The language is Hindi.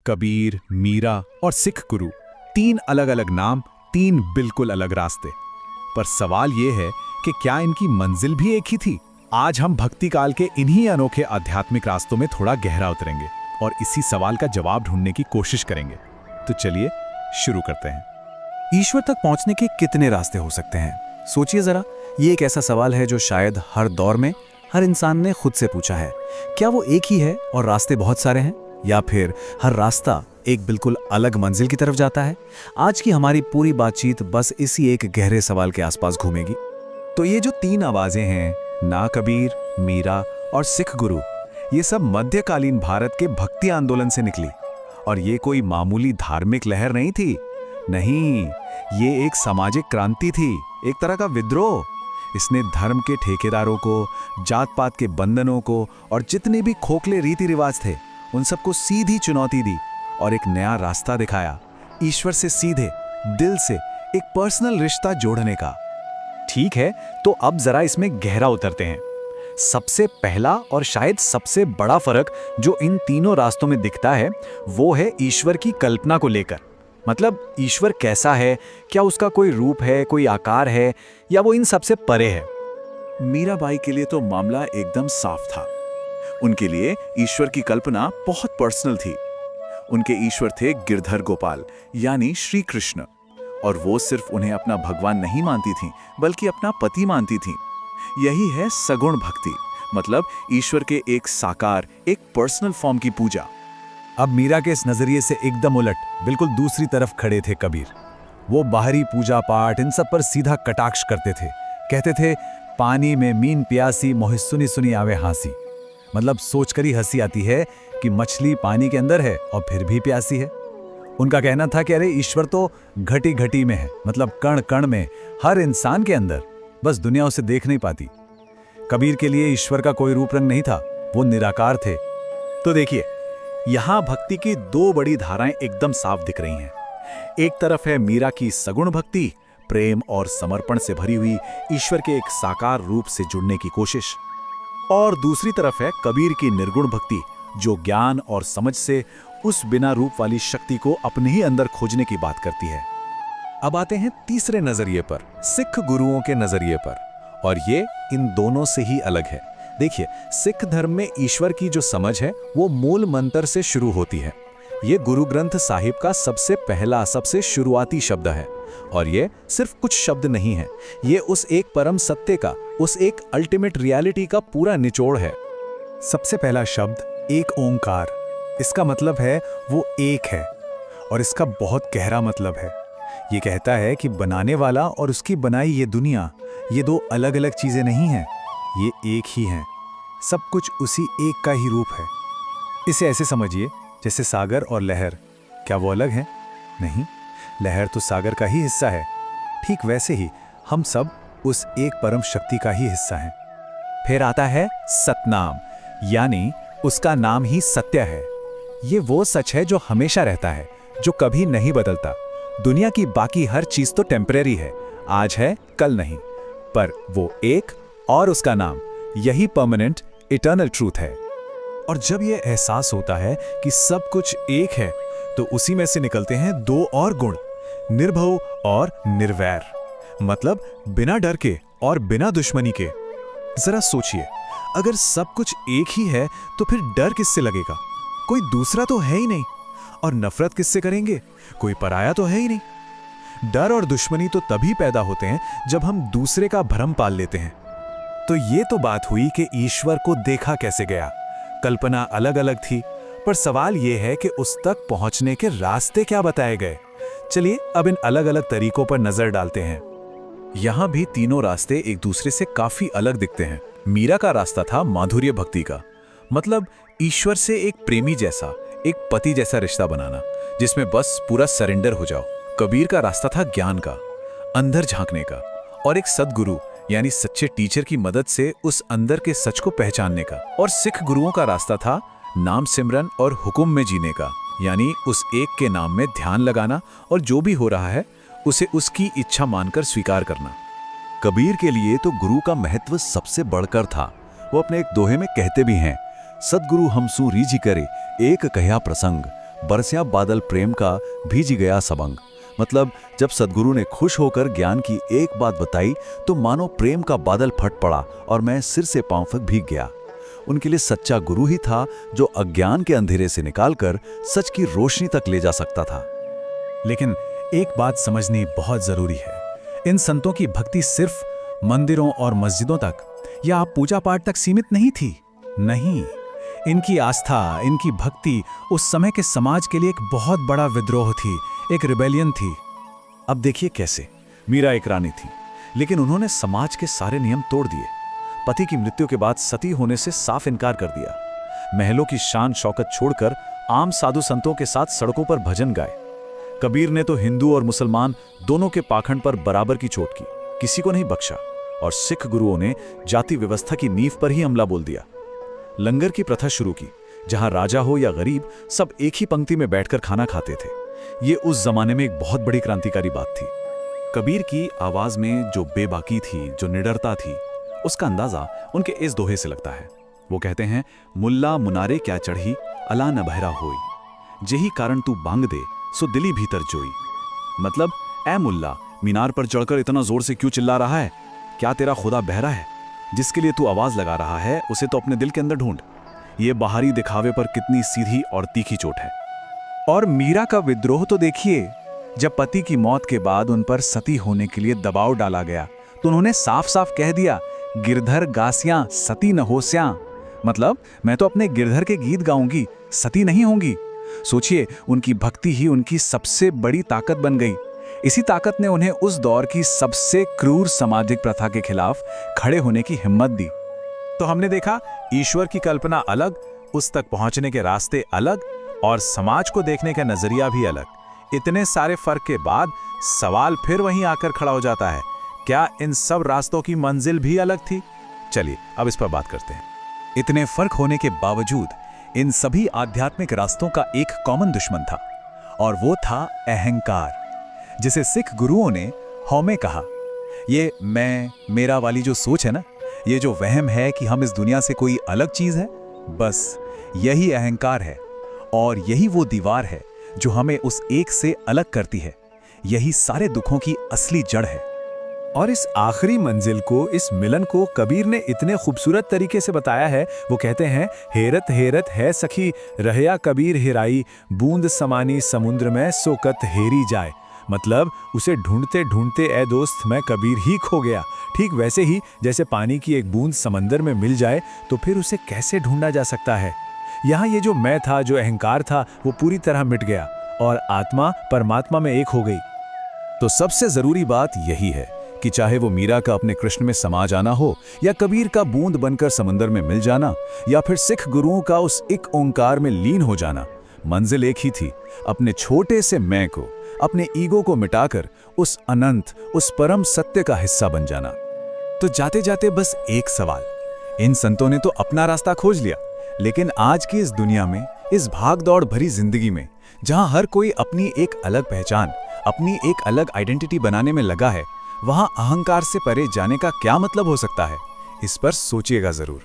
कबीर, मीरा और सिख गुरु, तीन अलग अलग नाम, तीन बिल्कुल अलग रास्ते। पर सवाल ये है कि क्या इनकी मंजिल भी एक ही थी? आज हम भक्ति काल के इन्हीं अनोखे आध्यात्मिक रास्तों में थोड़ा गहरा उतरेंगे और इसी सवाल का जवाब ढूंढने की कोशिश करेंगे। तो चलिए शुरू करते हैं। ईश्वर तक पहुंचने के कितने रास्ते हो सकते हैं? सोचिए जरा, ये एक ऐसा सवाल है जो शायद हर दौर में हर इंसान ने खुद से पूछा है। क्या वो एक ही है और रास्ते बहुत सारे हैं, या फिर हर रास्ता एक बिल्कुल अलग मंजिल की तरफ जाता है? आज की हमारी पूरी बातचीत बस इसी एक गहरे सवाल के आसपास घूमेगी। तो ये जो तीन आवाजें हैं, ना कबीर, मीरा और सिख गुरु, ये सब मध्यकालीन भारत के भक्ति आंदोलन से निकली। और ये कोई मामूली धार्मिक लहर नहीं थी। नहीं, ये एक सामाजिक क्रांति थी, एक तरह का विद्रोह। इसने धर्म के ठेकेदारों को, जात पात के बंधनों को और जितने भी खोखले रीति रिवाज थे उन सबको सीधी चुनौती दी और एक नया रास्ता दिखाया, ईश्वर से सीधे दिल से एक पर्सनल रिश्ता जोड़ने का। ठीक है, तो अब जरा इसमें गहरा उतरते हैं। सबसे पहला और शायद सबसे बड़ा फर्क जो इन तीनों रास्तों में दिखता है वो है ईश्वर की कल्पना को लेकर। मतलब ईश्वर कैसा है, क्या उसका कोई रूप है, कोई आकार है, या वो इन सबसे परे है? मीराबाई के लिए तो मामला एकदम साफ था। उनके लिए ईश्वर की कल्पना बहुत पर्सनल थी। उनके ईश्वर थे गिरधर गोपाल यानी श्री कृष्ण, और वो सिर्फ उन्हें अपना भगवान नहीं मानती थीं बल्कि अपना पति मानती थीं। यही है सगुण भक्ति, मतलब ईश्वर के एक साकार, एक पर्सनल फॉर्म की पूजा। अब मीरा के इस नजरिए से एकदम उलट बिल्कुल दूसरी तरफ खड़े थे कबीर। वो बाहरी पूजा पाठ इन सब पर सीधा कटाक्ष करते थे। कहते थे, पानी में मीन प्यासी, मोहि सुनी सुनी आवे हांसी। मतलब सोचकर ही हंसी आती है कि मछली पानी के अंदर है और फिर भी प्यासी है। उनका कहना था कि अरे ईश्वर तो घटी घटी में है, मतलब कण कण में, हर इंसान के अंदर, बस दुनिया उसे देख नहीं पाती। कबीर के लिए ईश्वर का कोई रूप रंग नहीं था, वो निराकार थे। तो देखिए, यहां भक्ति की दो बड़ी धाराएं एकदम साफ दिख रही हैं। एक तरफ है मीरा की सगुण भक्ति, प्रेम और समर्पण से भरी हुई ईश्वर के एक साकार रूप से जुड़ने की कोशिश, और दूसरी तरफ है कबीर की निर्गुण भक्ति, जो ज्ञान और समझ से उस बिना रूप वाली शक्ति को अपने ही अंदर खोजने की बात करती है। अब आते हैं तीसरे नजरिए पर, सिख गुरुओं के नजरिए पर, और ये इन दोनों से ही अलग है। देखिए, सिख धर्म में ईश्वर की जो समझ है वो मूल मंत्र से शुरू होती है। ये गुरु ग्रंथ साहिब का सबसे पहला, सबसे शुरुआती शब्द है, और ये सिर्फ कुछ शब्द नहीं है, ये उस एक परम सत्य का, उस एक अल्टीमेट रियलिटी का पूरा निचोड़ है। सबसे पहला शब्द एक ओंकार। इसका मतलब है वो एक है, और इसका बहुत गहरा मतलब है। ये कहता है कि बनाने वाला और उसकी बनाई ये दुनिया, ये दो अलग अलग चीजें नहीं हैं, ये एक ही हैं। सब कुछ उसी एक का ही रूप है। इसे ऐसे समझिए जैसे सागर और लहर, क्या वो अलग हैं? नहीं, लहर तो सागर का ही हिस्सा है। ठीक वैसे ही हम सब उस एक परम शक्ति का ही हिस्सा हैं। फिर आता है सतनाम, यानी उसका नाम ही सत्य है। ये वो सच है जो हमेशा रहता है, जो कभी नहीं बदलता। दुनिया की बाकी हर चीज तो टेम्परेरी है, आज है कल नहीं, पर वो एक और उसका नाम, यही परमानेंट इटर्नल ट्रूथ है। और जब ये एहसास होता है कि सब कुछ एक है, तो उसी में से निकलते हैं दो और गुण, निर्भव और निर्वैर, मतलब बिना डर के और बिना दुश्मनी के। जरा सोचिए, अगर सब कुछ एक ही है तो फिर डर किससे लगेगा? कोई दूसरा तो है ही नहीं। और नफरत किससे करेंगे? कोई पराया तो है ही नहीं। डर और दुश्मनी तो तभी पैदा होते हैं जब हम दूसरे का भ्रम पाल लेते हैं। तो ये तो बात हुई कि ईश्वर को देखा कैसे गया। कल्पना अलग अलग थी, पर सवाल यह है कि उस तक पहुंचने के रास्ते क्या बताए गए। चलिए अब इन अलग अलग तरीकों पर नजर डालते हैं। यहां भी तीनों रास्ते एक दूसरे से काफी अलग दिखते हैं। मीरा का रास्ता था माधुर्य भक्ति का, मतलब ईश्वर से एक प्रेमी जैसा, एक पति जैसा रिश्ता बनाना, जिसमें बस पूरा सरेंडर हो जाओ। कबीर का रास्ता था ज्ञान का, अंदर झांकने का, और एक सदगुरु यानी सच्चे टीचर की मदद से उस अंदर के सच को पहचानने का। और सिख गुरुओं का रास्ता था नाम सिमरन और हुक्म में जीने का, यानी उस एक के नाम में ध्यान लगाना और जो भी हो रहा है उसे उसकी इच्छा मानकर स्वीकार करना। कबीर के लिए तो गुरु का महत्व सबसे बढ़कर था। वो अपने एक दोहे में कहते भी हैं, सदगुरु हमसू रीझि करे, एक कह्या प्रसंग, बरसिया बादल प्रेम का भीजी गया सबंग। मतलब जब सद्गुरु ने खुश होकर ज्ञान की एक बात बताई तो मानो प्रेम का बादल फट पड़ा और मैं सिर से पांव तक भीग गया। उनके लिए सच्चा गुरु ही था जो अज्ञान के अंधेरे से निकालकर सच की रोशनी तक ले जा सकता था। लेकिन एक बात समझनी बहुत जरूरी है, इन संतों की भक्ति सिर्फ मंदिरों और मस्जिदों तक या पूजा पाठ तक सीमित नहीं थी। नहीं, इनकी आस्था, इनकी भक्ति उस समय के समाज के लिए एक बहुत बड़ा विद्रोह थी, एक रिबेलियन थी। अब देखिए कैसे। मीरा एक रानी थी, लेकिन उन्होंने समाज के सारे नियम तोड़ दिए। पति की मृत्यु के बाद सती होने से साफ इनकार कर दिया। महलों की शान शौकत छोड़कर आम साधु संतों के साथ सड़कों पर भजन गाए। कबीर ने तो हिंदू और मुसलमान दोनों के पाखंड पर बराबर की चोट की, किसी को नहीं बख्शा। और सिख गुरुओं ने जाति व्यवस्था की नींव पर ही हमला बोल दिया। लंगर की प्रथा शुरू की, जहां राजा हो या गरीब सब एक ही पंक्ति में बैठकर खाना खाते थे। ये उस जमाने में एक बहुत बड़ी क्रांतिकारी बात थी। कबीर की आवाज में जो बेबाकी थी, जो निडरता थी, उसका अंदाजा उनके इस दोहे से लगता है। वो कहते हैं, मुल्ला मुनारे क्या चढ़ी अला न बहरा होई, जेही कारण तू बांग दे सो दिली भीतर जोई। मतलब, ए मुल्ला, मीनार पर चढ़कर इतना जोर से क्यों चिल्ला रहा है? क्या तेरा खुदा बहरा है? जिसके लिए तू आवाज लगा रहा है उसे तो अपने दिल के अंदर ढूंढ। ये बाहरी दिखावे पर कितनी सीधी और तीखी चोट है। और मीरा का विद्रोह तो देखिए, जब पति की मौत के बाद उन पर सती होने के लिए दबाव डाला गया तो उन्होंने साफ साफ कह दिया, गिरधर गासियां सती न होस्यां। मतलब, मैं तो अपने गिरधर के गीत गाऊंगी, सती नहीं होंगी। सोचिए, उनकी भक्ति ही उनकी सबसे बड़ी ताकत बन गई। इसी ताकत ने उन्हें उस दौर की सबसे क्रूर सामाजिक प्रथा के खिलाफ खड़े होने की हिम्मत दी। तो हमने देखा, ईश्वर की कल्पना अलग, उस तक पहुंचने के रास्ते अलग और समाज को देखने का नजरिया भी अलग। इतने सारे फर्क के बाद सवाल फिर वहीं आकर खड़ा हो जाता है, क्या इन सब रास्तों की मंजिल भी अलग थी? चलिए अब इस पर बात करते हैं। इतने फर्क होने के बावजूद इन सभी आध्यात्मिक रास्तों का एक कॉमन दुश्मन था, और वो था अहंकार, जिसे सिख गुरुओं ने हौमे कहा। ये मैं मेरा वाली जो सोच है ना, ये जो वहम है कि हम इस दुनिया से कोई अलग चीज है, बस यही अहंकार है। और यही वो दीवार है जो हमें उस एक से अलग करती है। यही सारे दुखों की असली जड़ है। और इस आखिरी मंजिल को, इस मिलन को कबीर ने इतने खूबसूरत तरीके से बताया है। वो कहते हैं, हेरत हेरत है सखी रहया कबीर हेराई, बूंद समानी समुद्र में सोकत हेरी जाए। मतलब, उसे ढूंढते ढूंढते ए दोस्त मैं कबीर ही खो गया। ठीक वैसे ही जैसे पानी की एक बूंद समंदर में मिल जाए तो फिर उसे कैसे ढूंढा जा सकता है। यहाँ ये जो मैं था, जो अहंकार था, वो पूरी तरह मिट गया और आत्मा परमात्मा में एक हो गई। तो सबसे जरूरी बात यही है कि चाहे वो मीरा का अपने कृष्ण में समा जाना हो, या कबीर का बूंद बनकर समंदर में मिल जाना, या फिर सिख गुरुओं का उस एक ओंकार में लीन हो जाना, मंजिल एक ही थी, अपने छोटे से मैं को, अपने ईगो को मिटाकर उस अनंत, उस परम सत्य का हिस्सा बन जाना। तो जाते जाते बस एक सवाल, इन संतों ने तो अपना रास्ता खोज लिया, लेकिन आज की इस दुनिया में, इस भागदौड़ भरी जिंदगी में, जहां हर कोई अपनी एक अलग पहचान, अपनी एक अलग आइडेंटिटी बनाने में लगा है, वहां अहंकार से परे जाने का क्या मतलब हो सकता है? इस पर सोचिएगा जरूर।